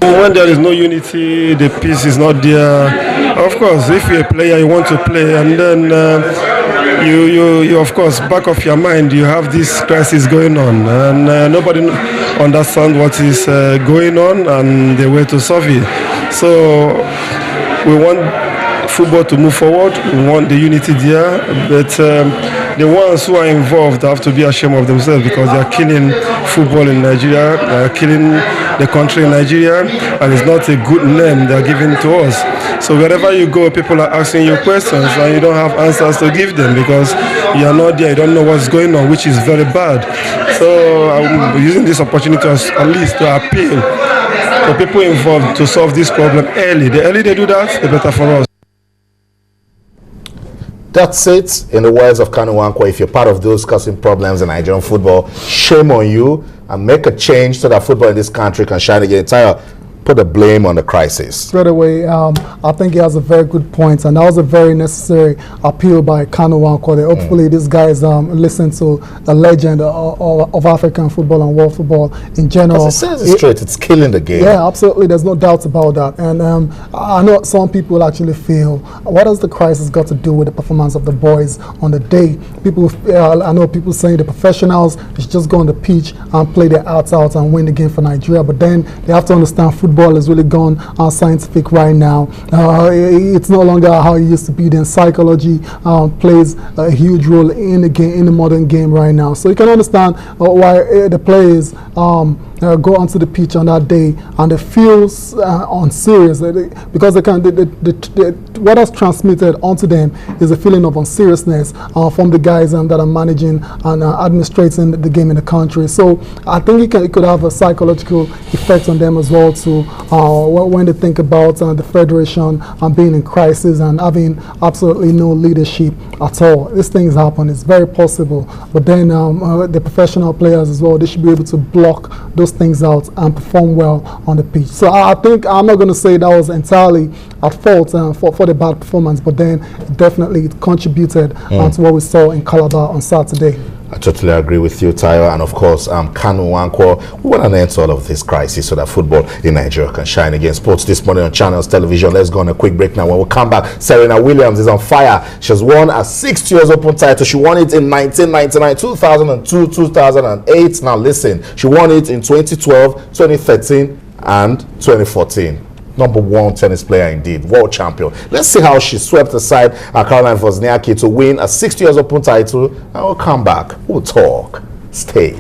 When there is no unity, the peace is not there. Of course, if you're a player, you want to play, and then you of course, back of your mind, you have this crisis going on, and nobody understands what is going on and the way to solve it. So we want football to move forward. We want the unity there, but the ones who are involved have to be ashamed of themselves because they are killing football in Nigeria, they are killing the country in Nigeria, and it's not a good name they are giving to us. So wherever you go, people are asking you questions and you don't have answers to give them because you are not there, you don't know what's going on, which is very bad. So I'm using this opportunity at least to appeal for people involved to solve this problem early. The earlier they do that, the better for us. That's it. In the words of Caroline Wozniacki, if you're part of those causing problems in Nigerian football, shame on you, and make a change so that football in this country can shine again. Tyler, put the blame on the crisis. Straight away, I think he has a very good point, and that was a very necessary appeal by Caroline Wozniacki. Hopefully, this guy is listening to a legend of African football and world football in general. Because it says it straight, it's killing the game. Yeah, absolutely. There's no doubt about that. And I know some people actually feel, what has the crisis got to do with the performance of the boys on the day? I know people saying the professionals should just go on the pitch and play their hearts out and win the game for Nigeria. But then they have to understand football has really gone scientific right now. It's no longer how it used to be. Then psychology plays a huge role in the game, in the modern game right now. So you can understand why the players go onto the pitch on that day and they feel unserious because what has transmitted onto them is a feeling of unseriousness from the guys that are managing and administrating the game in the country. So I think it could have a psychological effect on them as well too when they think about the federation being in crisis and having absolutely no leadership at all. These things happen. It's very possible. But then the professional players as well, they should be able to block those things out and perform well on the pitch. So I think I'm not going to say that was entirely at fault for the bad performance, but then definitely it contributed to what we saw in Calabar on Saturday. I totally agree with you, Tayo, and of course, Caroline Wozniacki. We want an end to all of this crisis so that football in Nigeria can shine again. Sports this morning on Channels Television. Let's go on a quick break now. When we come back, Serena Williams is on fire. She has won a 6 years open title. She won it in 1999, 2002, 2008. Now listen, she won it in 2012, 2013, and 2014. Number one tennis player indeed, world champion. Let's see how she swept aside Caroline Wozniacki to win a 6 years open title. And we'll come back. We'll talk. Stay.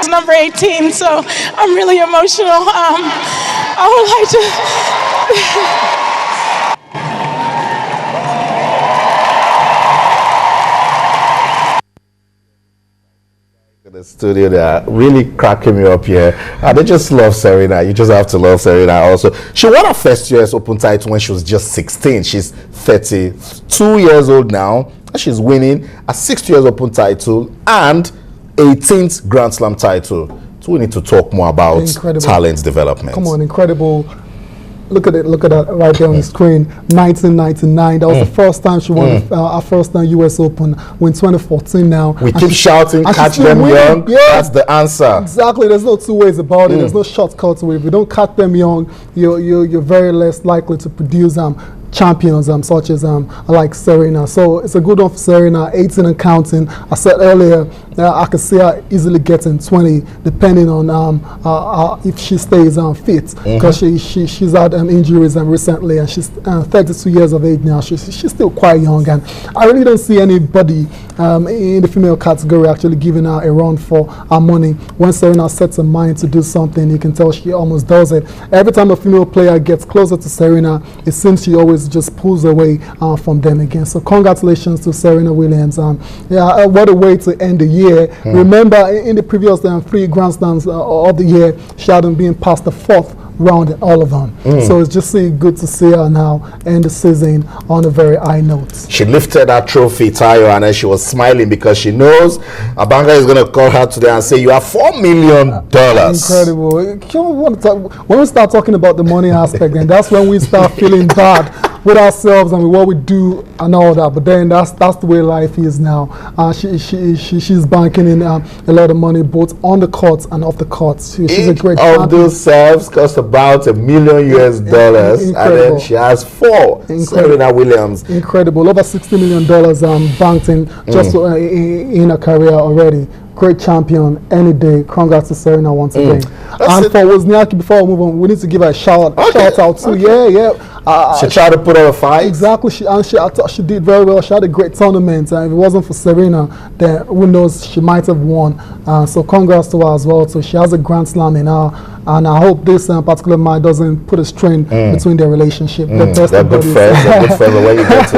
Number 18, so I'm really emotional. I would like to the studio. They are really cracking me up here. They just love Serena. You just have to love Serena also. She won her first US Open title when she was just 16. She's 32 years old now. And she's winning a 6th US Open title and 18th Grand Slam title. So we need to talk more about talent development. Come on, incredible. Look at it, look at that right there on the screen. 1999, that was the first time she won her first US Open. We're in 2014 now. We keep shouting, catch them young. Yeah. That's the answer. Exactly, there's no two ways about it. There's no shortcut to it. If you don't catch them young, you're very less likely to produce champions such as like Serena. So it's a good one for Serena, 18 and counting. I said earlier, I could see her easily getting 20, depending on if she stays fit, because she's had injuries recently, and she's 32 years of age now. She's still quite young, and I really don't see anybody in the female category actually giving her a run for her money. When Serena sets her mind to do something, you can tell she almost does it. Every time a female player gets closer to Serena, it seems she always just pulls away from them again. So congratulations to Serena Williams. Yeah, what a way to end the year. Remember, in the previous 3 Grand Slams of the year, she hadn't been past the 4th round in all of them. So it's just good to see her now end the season on a very high note. She lifted that trophy, Tayo, and then she was smiling because she knows Abanga is going to call her today and say, you have $4 million. Incredible. When we start talking about the money aspect, then that's when we start feeling bad with ourselves and with what we do and all that. But then that's the way life is now. She's banking in a lot of money both on the court and off the court. She's a great champion. Of those serves cost about $1 million, and then she has 4. Serena Williams. Incredible. Over $60 million banked in just in her career already. Great champion any day. Congrats to Serena once again. And for Wozniacki, before we move on, we need to give her a shout out too. She tried to put her a fight. Exactly. I thought she did very well. She had a great tournament. If it wasn't for Serena, then who knows, she might have won. So congrats to her as well. So she has a Grand Slam in her. And I hope this particular match doesn't put a strain between their relationship. They're good friends. They're good friends. But when you get to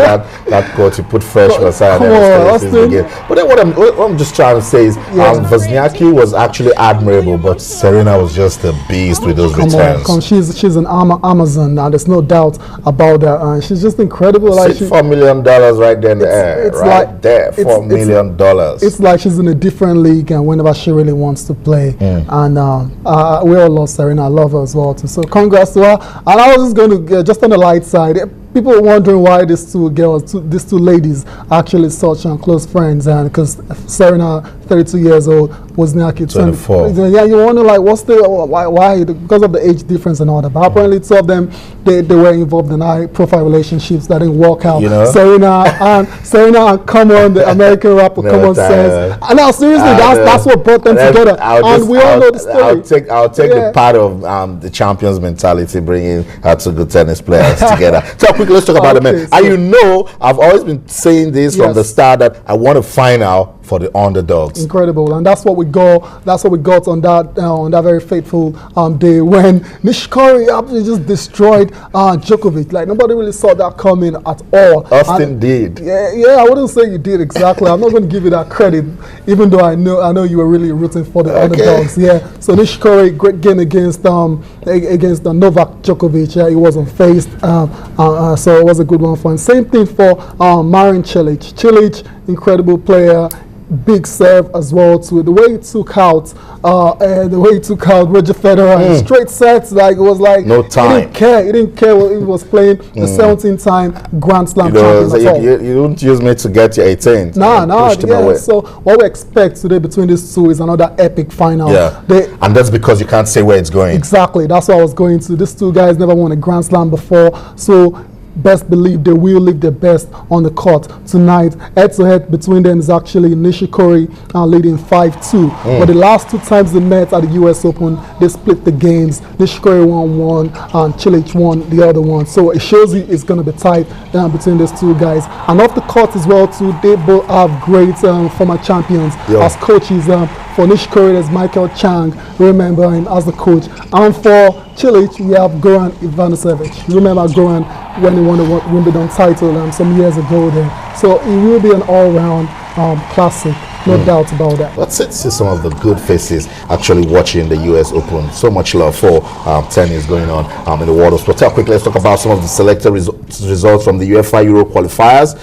that court, you put fresh aside. But then what I'm just trying to say is, Wozniacki was actually admirable, but Serena was just a beast with those returns. She's an Amazon now. There's no doubt about that. She's just incredible. Like $4 million right there in the air. It's right there, $4 million. It's like she's in a different league, and whenever she really wants to play. And we all love Serena. I love her as well too. So congrats to her. And I was just going to just on the light side. People are wondering why these two ladies are actually such close friends, and because Serena, 32 years old, Wozniacki, 24. Yeah, you wonder like why because of the age difference and all that. But apparently, 2 of them they were involved in high-profile relationships that didn't work out. Serena and Common, the American rapper Common says, and now seriously, that's what brought them together. And we all know the story. I'll take the part of the champions mentality, bringing two good tennis players together. So quickly, let's talk about the men. And I've always been saying this from the start that I want to find out for the underdogs. Incredible, and that's what we got. That's what we got on that very fateful day when Nishikori absolutely just destroyed Djokovic. Like nobody really saw that coming at all. Austin did. Yeah, I wouldn't say you did exactly. I'm not going to give you that credit, even though I know you were really rooting for the underdogs. Yeah. So Nishikori, great game against Novak Djokovic. Yeah, he wasn't faced. So it was a good one for him. Same thing for Marin Cilic. Cilic, incredible player. Big serve as well too. The way he took out Roger Federer in straight sets, like it was like no time. He didn't care what he was playing. The 17-time Grand Slam champion. You don't use me to get your 18th. No. So what we expect today between these two is another epic final. Yeah. And that's because you can't say where it's going. Exactly. That's what I was going to. These two guys never won a Grand Slam before, so best believe they will leave their best on the court tonight. Head-to-head between them is actually Nishikori leading 5-2. But the last 2 times they met at the US Open, they split the games. Nishikori won one and Cilic won the other one. So it shows you it's going to be tight between those two guys. And off the court as well too, they both have great former champions as coaches. For Nishikori, there's Michael Chang, remember him as the coach. And for Cilic, we have Goran Ivanisevic. Remember Goran when he won the Wimbledon title some years ago there. So it will be an all-round classic No doubt about that. That's it. See some of the good faces actually watching the US Open. So much love for tennis going on in the world of sport. Quickly, let's talk about some of the selected results from the UEFA Euro qualifiers.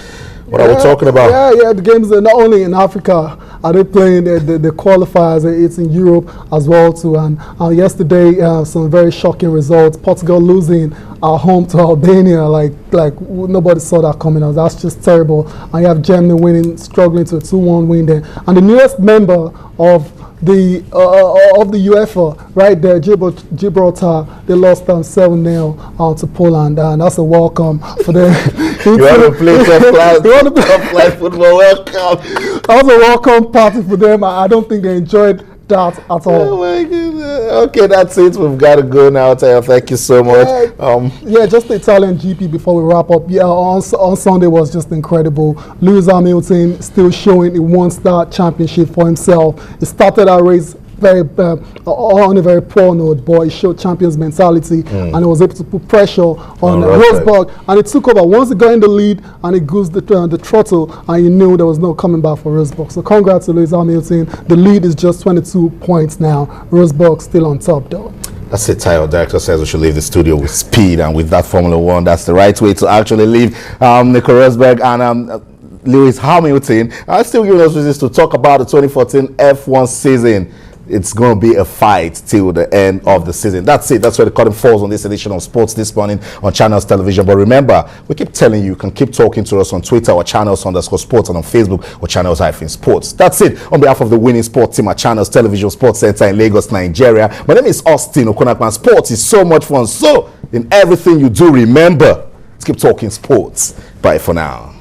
What are we talking about? The games are not only in Africa. Are they playing the qualifiers? It's in Europe as well too. And yesterday, some very shocking results. Portugal losing at home to Albania, like nobody saw that coming out. That's just terrible. And you have Germany winning, struggling to a 2-1 win there. And the newest member of the UEFA, right there, Gibraltar, they lost 7-0 to Poland, and that's a welcome for them. You want to play top-class football? Welcome. That was a welcome party for them. I don't think they enjoyed that at all. Oh my goodness. Okay, that's it. We've got to go now, Tayo. Thank you so much. Just the Italian GP before we wrap up. On Sunday was just incredible. Lewis Hamilton still showing a one-star championship for himself. He started our race on a very poor note, but he showed champions mentality and he was able to put pressure on Rosberg, and it took over. Once he got in the lead and he goes the throttle, and you knew there was no coming back for Rosberg. So congrats to Lewis Hamilton. The lead is just 22 points now. Rosberg still on top though. That's it, Tayo. Director says we should leave the studio with speed, and with that Formula One, that's the right way to actually leave Nico Rosberg and Lewis Hamilton. I'm still giving us reasons to talk about the 2014 F1 season. It's going to be a fight till the end of the season. That's it. That's where the curtain falls on this edition of Sports This Morning on Channels Television. But remember, we keep telling you can keep talking to us on Twitter or Channels_Sports, and on Facebook or Channels-Sports. That's it. On behalf of the winning sports team at Channels Television Sports Center in Lagos, Nigeria, my name is Austin Okonakman. Sports is so much fun. So in everything you do, remember to keep talking sports. Bye for now.